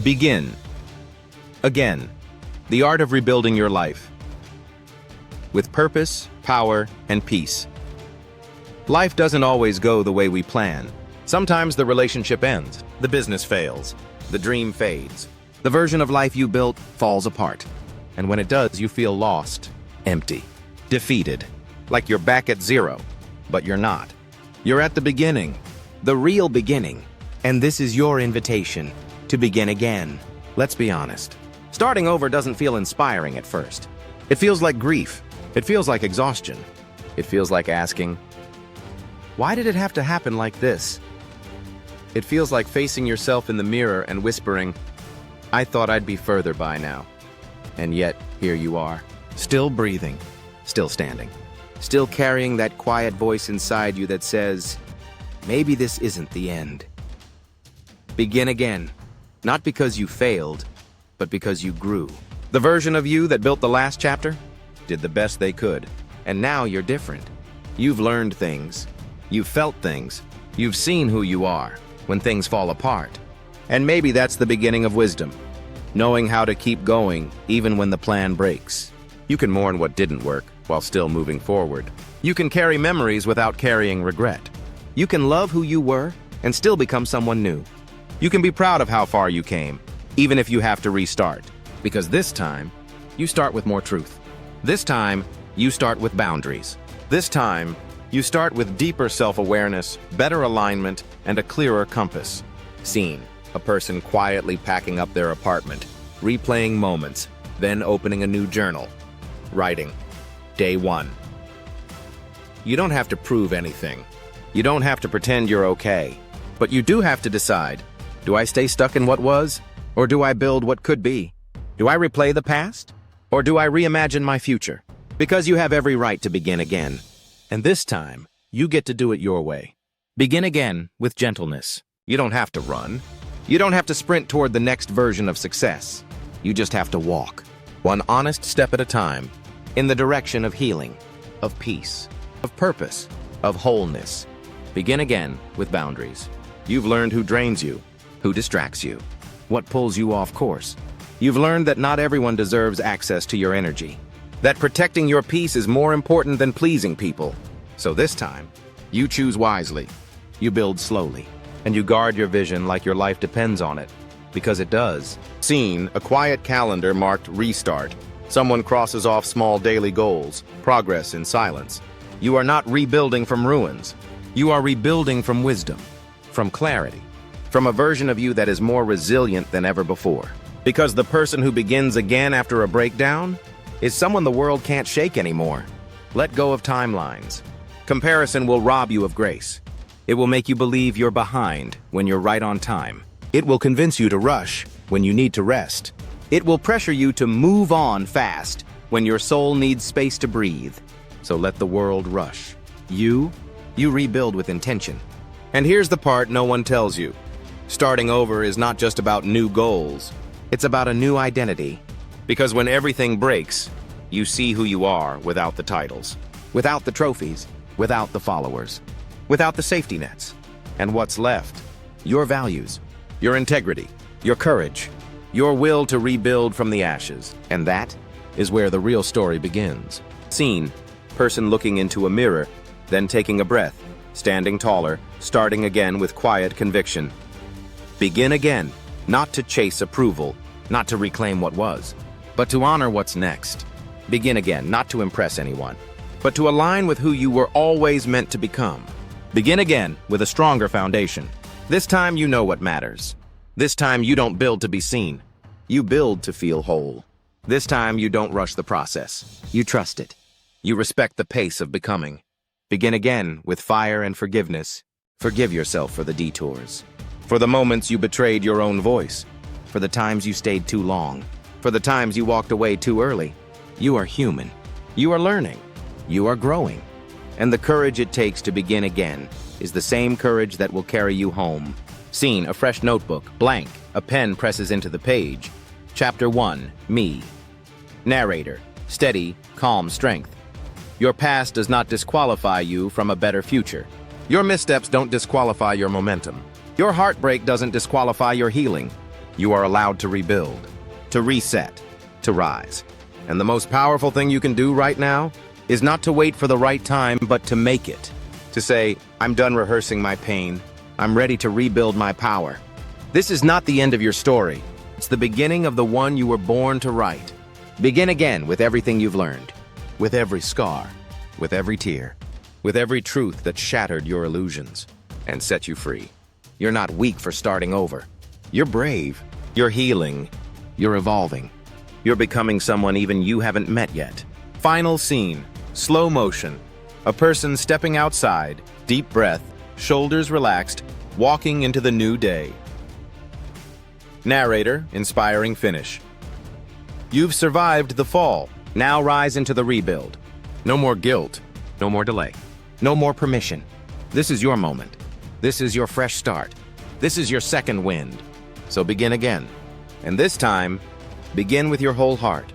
Begin. Again. The art of rebuilding your life. With purpose, power, and peace. Life doesn't always go the way we plan. Sometimes the relationship ends, the business fails, the dream fades. The version of life you built falls apart. And when it does, you feel lost, empty, defeated, like you're back at zero. But you're not. You're at the beginning, the real beginning. And this is your invitation to begin again. Let's be honest. Starting over doesn't feel inspiring at first. It feels like grief. It feels like exhaustion. It feels like asking, why did it have to happen like this? It feels like facing yourself in the mirror and whispering, I thought I'd be further by now. And yet, here you are, still breathing, still standing, still carrying that quiet voice inside you that says, maybe this isn't the end. Begin again, not because you failed, but because you grew. The version of you that built the last chapter did the best they could, and now you're different. You've learned things, you've felt things, you've seen who you are when things fall apart. And maybe that's the beginning of wisdom, knowing how to keep going even when the plan breaks. You can mourn what didn't work while still moving forward. You can carry memories without carrying regret. You can love who you were and still become someone new. You can be proud of how far you came, even if you have to restart. Because this time, you start with more truth. This time, you start with boundaries. This time, you start with deeper self-awareness, better alignment, and a clearer compass. Seen, a person quietly packing up their apartment, replaying moments, then opening a new journal. Writing. Day 1. You don't have to prove anything. You don't have to pretend you're okay. But you do have to decide, do I stay stuck in what was? Or do I build what could be? Do I replay the past? Or do I reimagine my future? Because you have every right to begin again. And this time, you get to do it your way. Begin again with gentleness. You don't have to run. You don't have to sprint toward the next version of success. You just have to walk, one honest step at a time, in the direction of healing, of peace, of purpose, of wholeness. Begin again with boundaries. You've learned who drains you, who distracts you, what pulls you off course. You've learned that not everyone deserves access to your energy, that protecting your peace is more important than pleasing people. So this time, you choose wisely, you build slowly, and you guard your vision like your life depends on it, because it does. Seen, a quiet calendar marked restart. Someone crosses off small daily goals, progress in silence. You are not rebuilding from ruins. You are rebuilding from wisdom, from clarity, from a version of you that is more resilient than ever before. Because the person who begins again after a breakdown is someone the world can't shake anymore. Let go of timelines. Comparison will rob you of grace. It will make you believe you're behind when you're right on time. It will convince you to rush when you need to rest. It will pressure you to move on fast when your soul needs space to breathe. So let the world rush. You rebuild with intention. And here's the part no one tells you. Starting over is not just about new goals. It's about a new identity. Because when everything breaks, you see who you are without the titles, without the trophies, without the followers, without the safety nets. And what's left? Your values, your integrity, your courage, your will to rebuild from the ashes. And that is where the real story begins. Seen, person looking into a mirror, then taking a breath, standing taller, starting again with quiet conviction. Begin again, not to chase approval, not to reclaim what was, but to honor what's next. Begin again, not to impress anyone, but to align with who you were always meant to become. Begin again with a stronger foundation. This time you know what matters. This time you don't build to be seen. You build to feel whole. This time you don't rush the process. You trust it. You respect the pace of becoming. Begin again with fire and forgiveness. Forgive yourself for the detours, for the moments you betrayed your own voice, for the times you stayed too long, for the times you walked away too early. You are human. You are learning. You are growing. And the courage it takes to begin again is the same courage that will carry you home. Seen, a fresh notebook, blank, a pen presses into the page. Chapter 1, Me. Narrator, steady, calm strength. Your past does not disqualify you from a better future. Your missteps don't disqualify your momentum. Your heartbreak doesn't disqualify your healing. You are allowed to rebuild, to reset, to rise. And the most powerful thing you can do right now is not to wait for the right time, but to make it. To say, I'm done rehearsing my pain. I'm ready to rebuild my power. This is not the end of your story. It's the beginning of the one you were born to write. Begin again with everything you've learned, with every scar, with every tear, with every truth that shattered your illusions and set you free. You're not weak for starting over. You're brave. You're healing. You're evolving. You're becoming someone even you haven't met yet. Final scene, slow motion. A person stepping outside, deep breath, shoulders relaxed, walking into the new day. Narrator, inspiring finish. You've survived the fall. Now rise into the rebuild. No more guilt. No more delay. No more permission. This is your moment. This is your fresh start. This is your second wind. So begin again. And this time, begin with your whole heart.